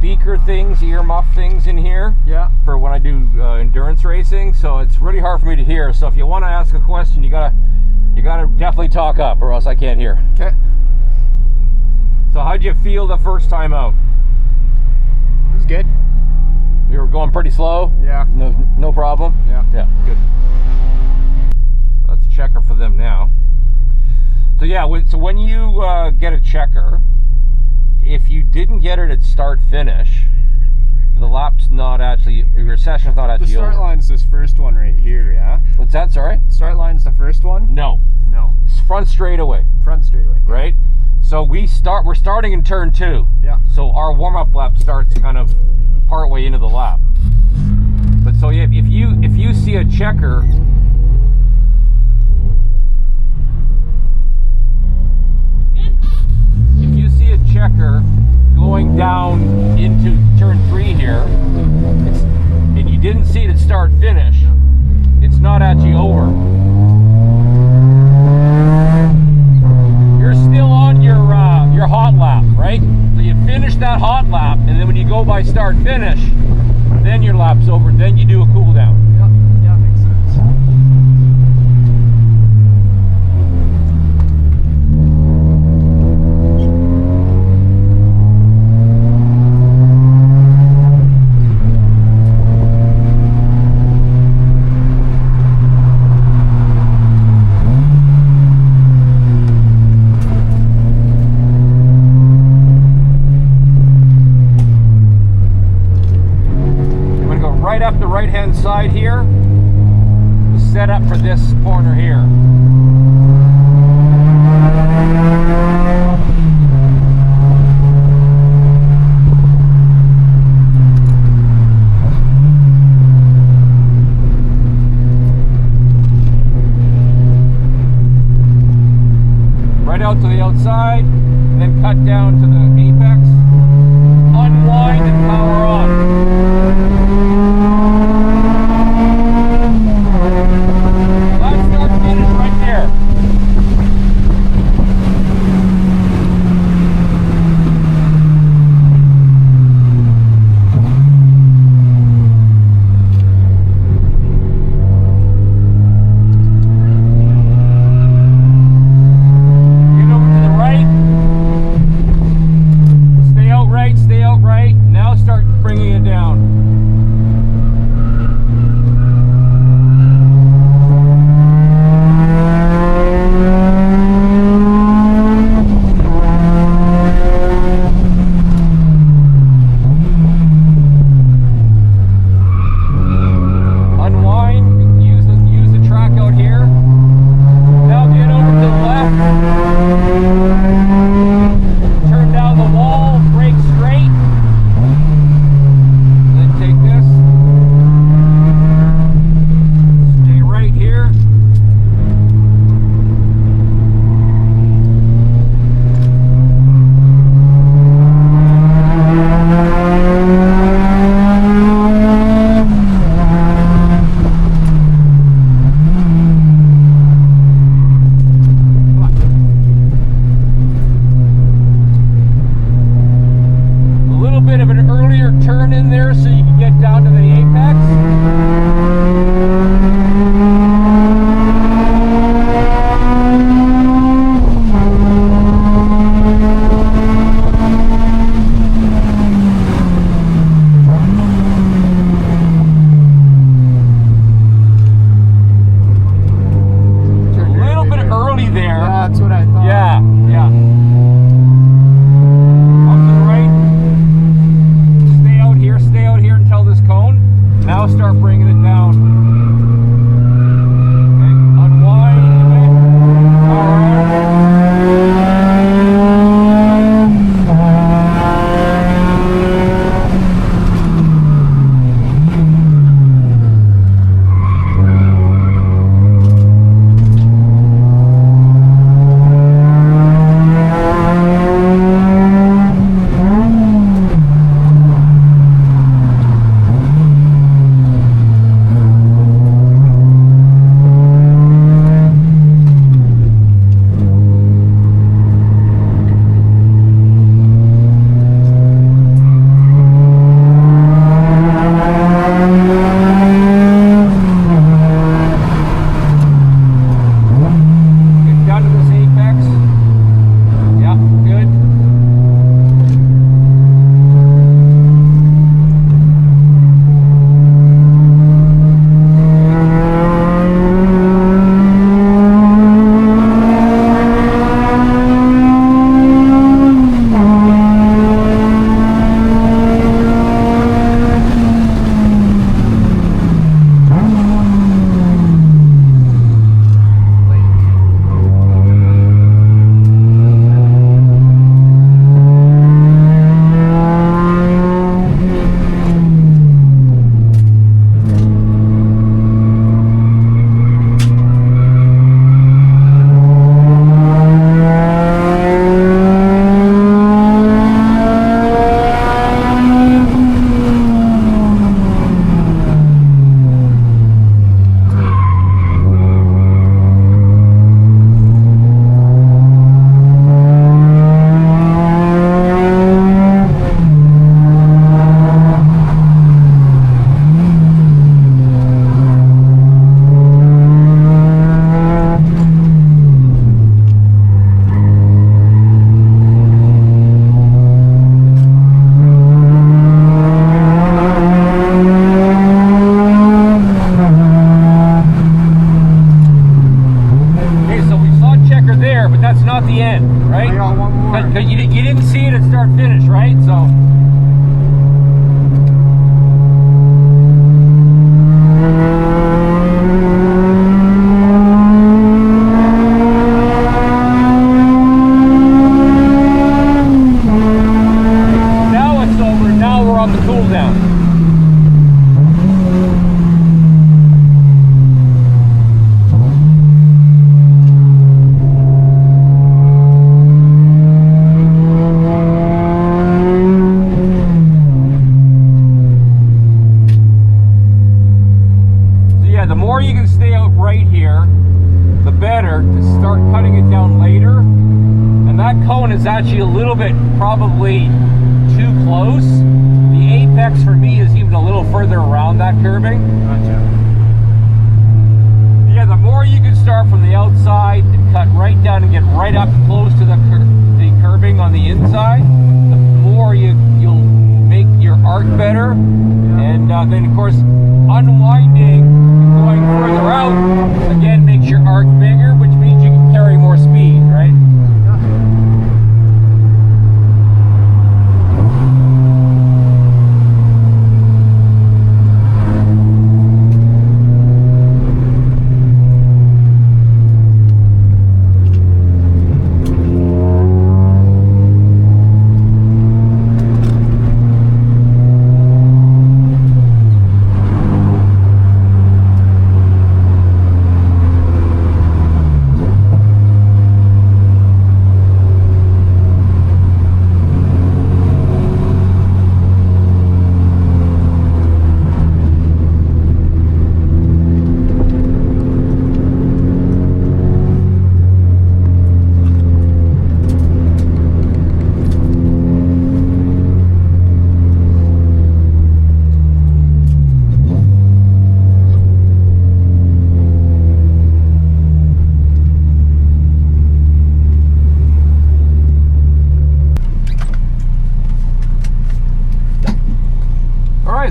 speaker things, earmuff things in here. Yeah. For when I do endurance racing, so it's really hard for me to hear. So if you want to ask a question, you gotta definitely talk up, or else I can't hear. Okay. So how'd you feel the first time out? It was good. You were going pretty slow? Yeah. No problem? Yeah. Yeah, good. That's a checker for them now. So yeah, so when you get a checker, if you didn't get it at start-finish, the lap's not actually, your session's not actually over. The start line's this first one right here, yeah? What's that, sorry? Start line's the first one? No. No. It's front straightaway. Front straightaway. Right? So we're starting in turn 2. Yeah. So our warm-up lap starts kind of partway into the lap. But so yeah, if you see a checker, going down into turn 3 here, and you didn't see it at start finish, it's not actually over. You're still on your hot lap, right? So you finish that hot lap, and then when you go by start finish, then your lap's over, then you do a cool down. Yeah, makes sense. Up the right hand side here, set up for this corner here. Right out to the outside, and then cut down to the apex, unwind and power on. Stay out right. Now start bringing it down. that's not the end, right? I got one more. Because you didn't see it at start finish, right? So. Now it's over. Now we're on the cool down. The more you can stay out right here, the better to start cutting it down later. And that cone is actually a little bit probably too close. The apex for me is even a little further around that curbing. Gotcha. Yeah, the more you can start from the outside and cut right down and get right up close to the curbing on the inside, the more you'll make your arc better. And then of course unwinding and going further out again makes your arc bigger, which means you can carry more speed, right?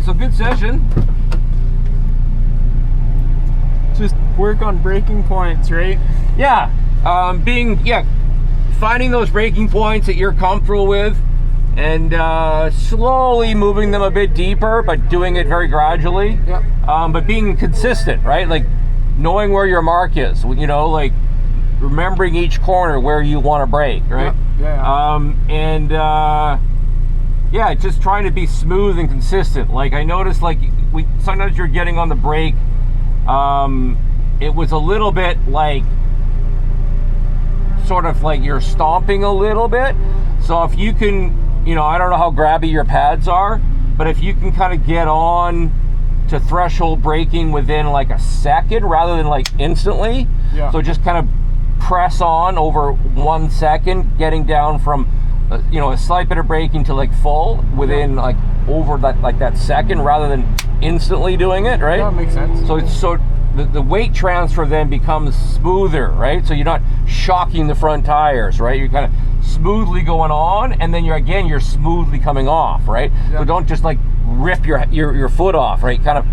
So good session. Just work on braking points, right? Yeah, finding those braking points that you're comfortable with, and slowly moving them a bit deeper, but doing it very gradually. Yep. But being consistent, right? Like knowing where your mark is. You know, like remembering each corner where you want to brake, right? Yep. Yeah. Yeah, just trying to be smooth and consistent. Like I noticed, like sometimes you're getting on the brake, it was a little bit like, sort of like you're stomping a little bit. So if you can, you know, I don't know how grabby your pads are, but if you can kind of get on to threshold braking within like a second rather than like instantly. Yeah. So just kind of press on over 1 second, getting down from you know, a slight bit of braking to like full within like over that second rather than instantly doing it, right? Yeah, makes sense. So the weight transfer then becomes smoother, right? So you're not shocking the front tires, right? You're kind of smoothly going on, and then you're smoothly coming off, right? Yeah. So don't just like rip your foot off, right? Kind of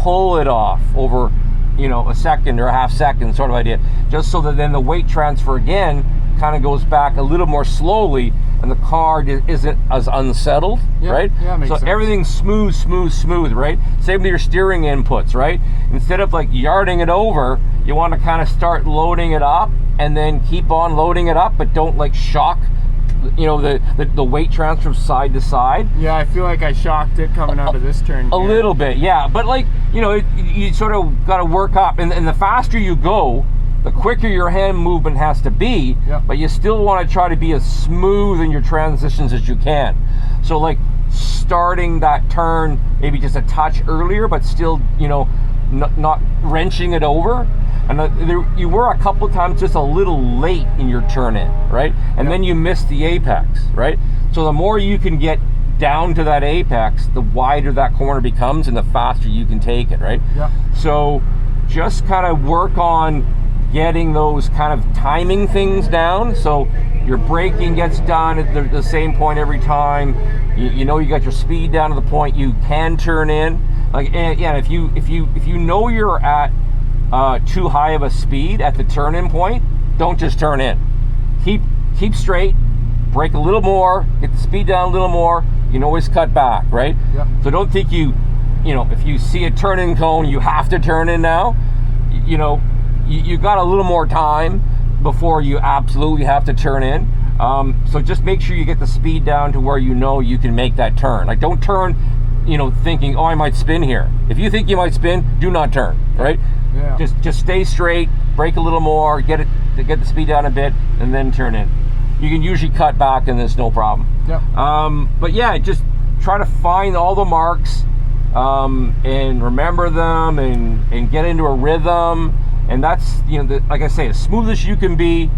pull it off over, you know, a second or a half second sort of idea, just so that then the weight transfer again kind of goes back a little more slowly, and the car isn't as unsettled, right? Yeah, makes so sense. everything's smooth, right? Same with your steering inputs, right? Instead of like yarding it over, you want to kind of start loading it up and then keep on loading it up, but don't like shock, you know, the weight transfer side to side. Yeah, I feel like I shocked it coming out of this turn. A little bit, yeah. But like, you know, you sort of got to work up, and the faster you go, the quicker your hand movement has to be. Yep. But you still want to try to be as smooth in your transitions as you can. So like starting that turn maybe just a touch earlier, but still, you know, not wrenching it over. And you were a couple times just a little late in your turn in, right? And then you missed the apex, right? So the more you can get down to that apex, the wider that corner becomes and the faster you can take it, right? Yeah. So just kind of work on getting those kind of timing things down, so your braking gets done at the same point every time. You know you got your speed down to the point you can turn in. Like, yeah, if you know you're at too high of a speed at the turn-in point, don't just turn in. keep straight, brake a little more, get the speed down a little more. You can always cut back, right? Yep. So don't think you know, if you see a turn-in cone, you have to turn in now. You know, you got a little more time before you absolutely have to turn in. So just make sure you get the speed down to where you know you can make that turn. Like, don't turn, you know, thinking, oh, I might spin here. If you think you might spin, do not turn, right? Yeah. Just stay straight, brake a little more, get the speed down a bit, and then turn in. You can usually cut back and there's no problem. Yep. But yeah, just try to find all the marks and remember them and get into a rhythm. And that's, you know, like I say, as smooth as you can be,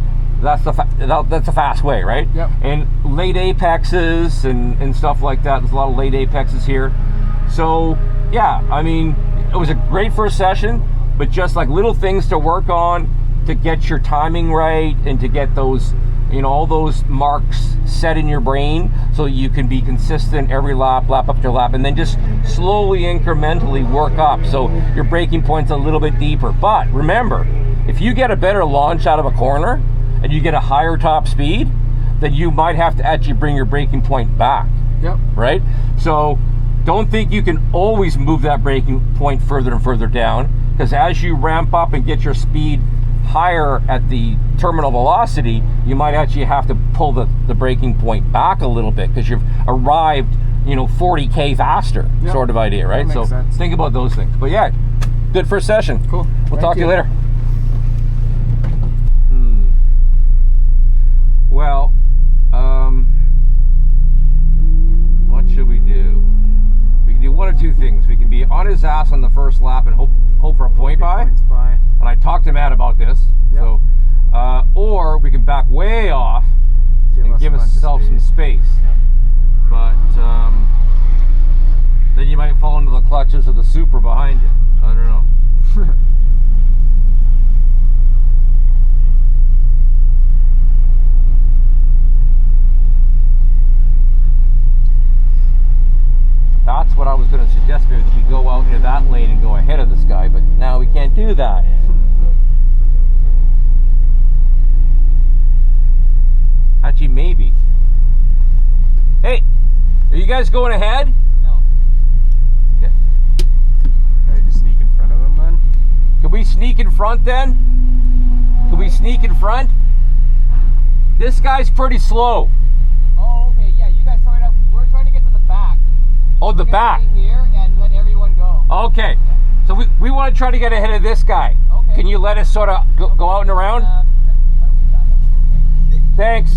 that's a fast way, right? Yep. And late apexes and stuff like that. There's a lot of late apexes here. So yeah, I mean, it was a great first session, but just like little things to work on to get your timing right and to get those, you know, all those marks set in your brain so you can be consistent every lap after lap, and then just slowly, incrementally work up so your braking point's a little bit deeper. But remember, if you get a better launch out of a corner and you get a higher top speed, then you might have to actually bring your braking point back. Yep. Right? So don't think you can always move that braking point further and further down, because as you ramp up and get your speed higher at the terminal velocity, you might actually have to pull the braking point back a little bit because you've arrived, you know, 40K faster, Yep. sort of idea, right? That So makes sense. think about those things. But yeah, good first session. Cool. We'll Thank talk to you you. later. Well, what should we do? We can do one of two things. We can be on his ass on the first lap and hope for a point by. Points by. And I talked to Matt about this. Yep. So, or we can back way off and give ourselves some space. Yep. But then you might fall into the clutches of the Supra behind you. I don't know. That's what I was going to suggest, maybe that we go out into that lane and go ahead of this guy, but now we can't do that. Actually, maybe. Hey, are you guys going ahead? No. Okay. Can I just sneak in front of him then? Can we sneak in front then? Can we sneak in front? This guy's pretty slow. Oh, okay. Yeah, you guys throw it up. We're trying to get to the back. Oh, the We're gonna back. stay here and let everyone go. Okay. Yeah. So we want to try to get ahead of this guy. Okay. Can you let us sort of go out and around? Why don't we back up? Okay. Thanks.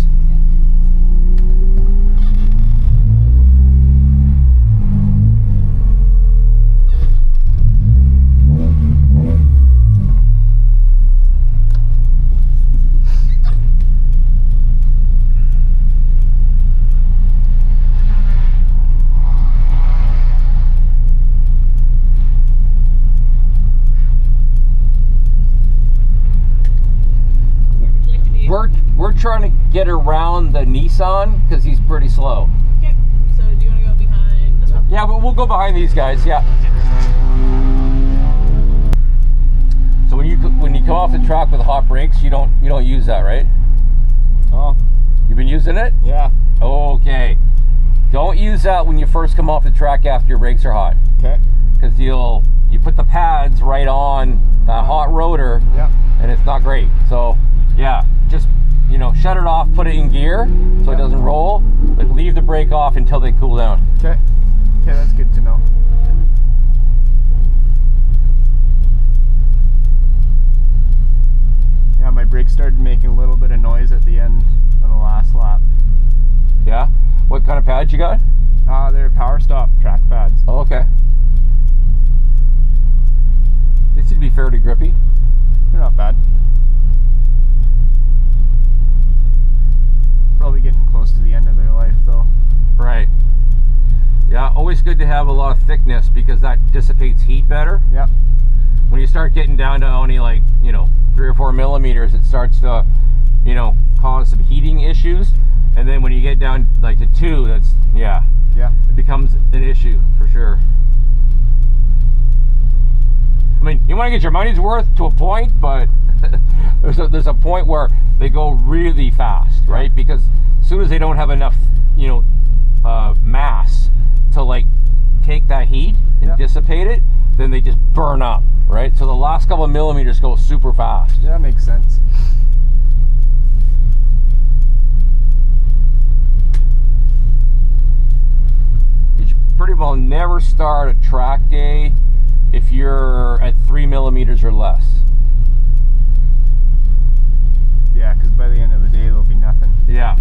Where would you like to be? We're trying to get around the Nissan because he's pretty slow. Okay. So do you want to go behind this one? Yeah, but we'll go behind these guys. Yeah. So when you come off the track with hot brakes, you don't use that, right? Oh, You've been using it? yeah. Okay. Don't use that when you first come off the track after your brakes are hot, Okay. because you put the pads right on that hot rotor, Yeah. and it's not great. So yeah, just shut it off, put it in gear so it doesn't roll, but leave the brake off until they cool down. Okay. Okay, that's good to know. Yeah, my brakes started making a little bit of noise at the end of the last lap. Yeah. What kind of pads you got? They're power stop track pads. Oh, okay. They seem to be fairly grippy. They're not bad. Probably getting close to the end of their life though. Right. Yeah, always good to have a lot of thickness because that dissipates heat better. Yeah. When you start getting down to only 3 or 4 millimeters, it starts to, cause some heating issues. And then when you get down to 2, Yeah. it becomes an issue for sure. I mean, you want to get your money's worth to a point, but there's a point where they go really fast, right? Because as soon as they don't have enough, mass to like take that heat and dissipate it, then they just burn up, right? So the last couple of millimeters go super fast. Yeah, that makes sense. You should pretty well never start a track day if you're at 3 millimeters or less. Yeah, because by the end of the day, there'll be nothing. Yeah.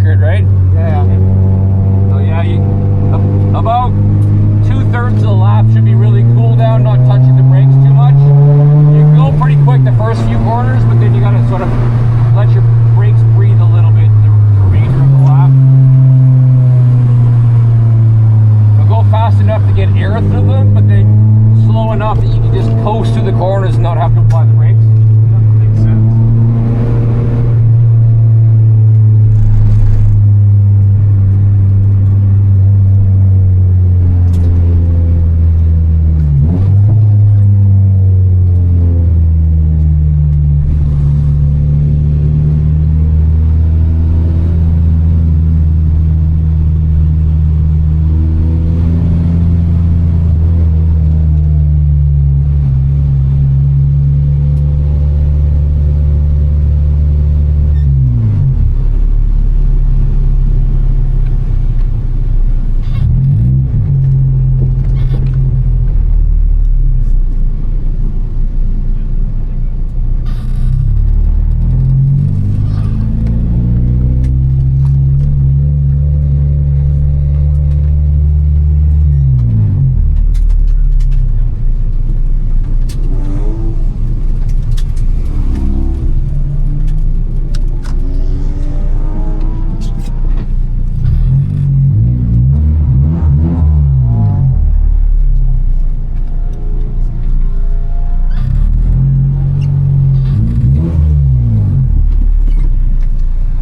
accurate, right? Yeah. So yeah, about 2/3 of the lap should be really cool down, not touching the brakes too much. You can go pretty quick the first few corners, but then you gotta sort of let your brakes breathe a little bit the remainder of the lap. You'll go fast enough to get air through them, but then slow enough that you can just coast through the corners and not have to apply the brakes. Makes sense.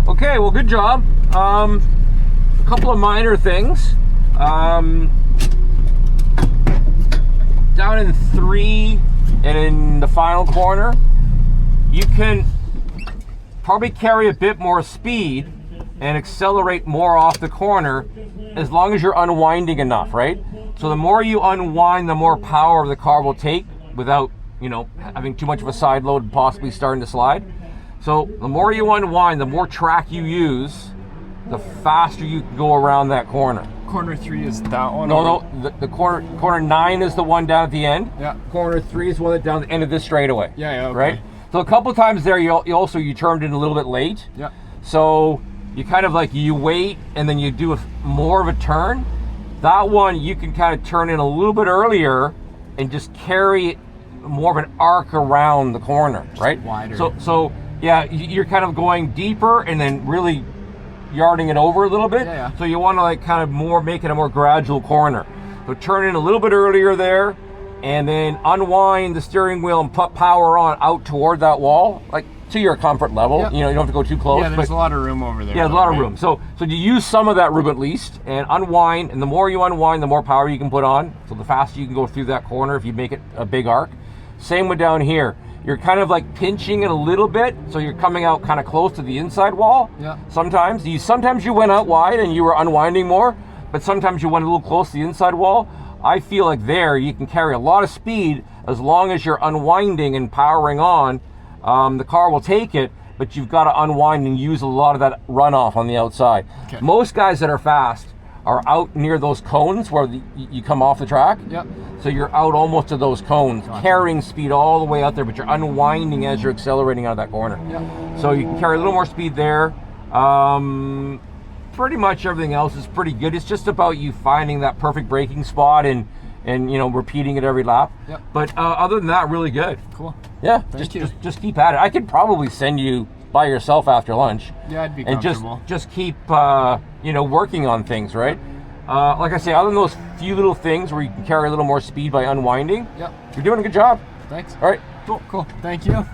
Okay, well, good job. A couple of minor things. Down in 3 and in the final corner, you can probably carry a bit more speed and accelerate more off the corner as long as you're unwinding enough, right? So the more you unwind, the more power the car will take without, you know, having too much of a side load and possibly starting to slide. So the more you unwind, the more track you use, the faster you can go around that corner. Corner 3 is that one? No, the corner 9 is the one down at the end. Yeah. Corner 3 is the one that's down at the end of this straightaway. Yeah, okay. Right? So a couple times there, you turned in a little bit late. Yeah. So you kind of like, you wait and then you do more of a turn. That one, you can kind of turn in a little bit earlier and just carry more of an arc around the corner, right? Wider. So yeah, you're kind of going deeper and then really yarding it over a little bit. Yeah. So you want to like kind of make it a more gradual corner. So turn in a little bit earlier there and then unwind the steering wheel and put power on out toward that wall, like to your comfort level. Yeah. You know, you don't have to go too close. Yeah, there's a lot of room over there. Yeah, there's a lot of room. So you use some of that room at least and unwind, and the more you unwind, the more power you can put on. So the faster you can go through that corner if you make it a big arc. Same with down here. You're kind of like pinching it a little bit, so you're coming out kind of close to the inside wall. Yeah. Sometimes you went out wide and you were unwinding more, but sometimes you went a little close to the inside wall. I feel like there you can carry a lot of speed as long as you're unwinding and powering on. The car will take it, but you've got to unwind and use a lot of that runoff on the outside. Okay. Most guys that are fast are out near those cones where you come off the track. Yep. So you're out almost to those cones, carrying speed all the way out there, but you're unwinding as you're accelerating out of that corner. Yep. So you can carry a little more speed there. Pretty much everything else is pretty good. It's just about you finding that perfect braking spot and you know, repeating it every lap. Yep. But other than that, really good. Cool. Yeah, Thank you. just keep at it. I could probably send you by yourself after lunch. Yeah, I'd be and comfortable. just keep you know, working on things, right? Like I say, other than those few little things where you can carry a little more speed by unwinding, Yep. you're doing a good job. Thanks. All right. Cool. Thank you.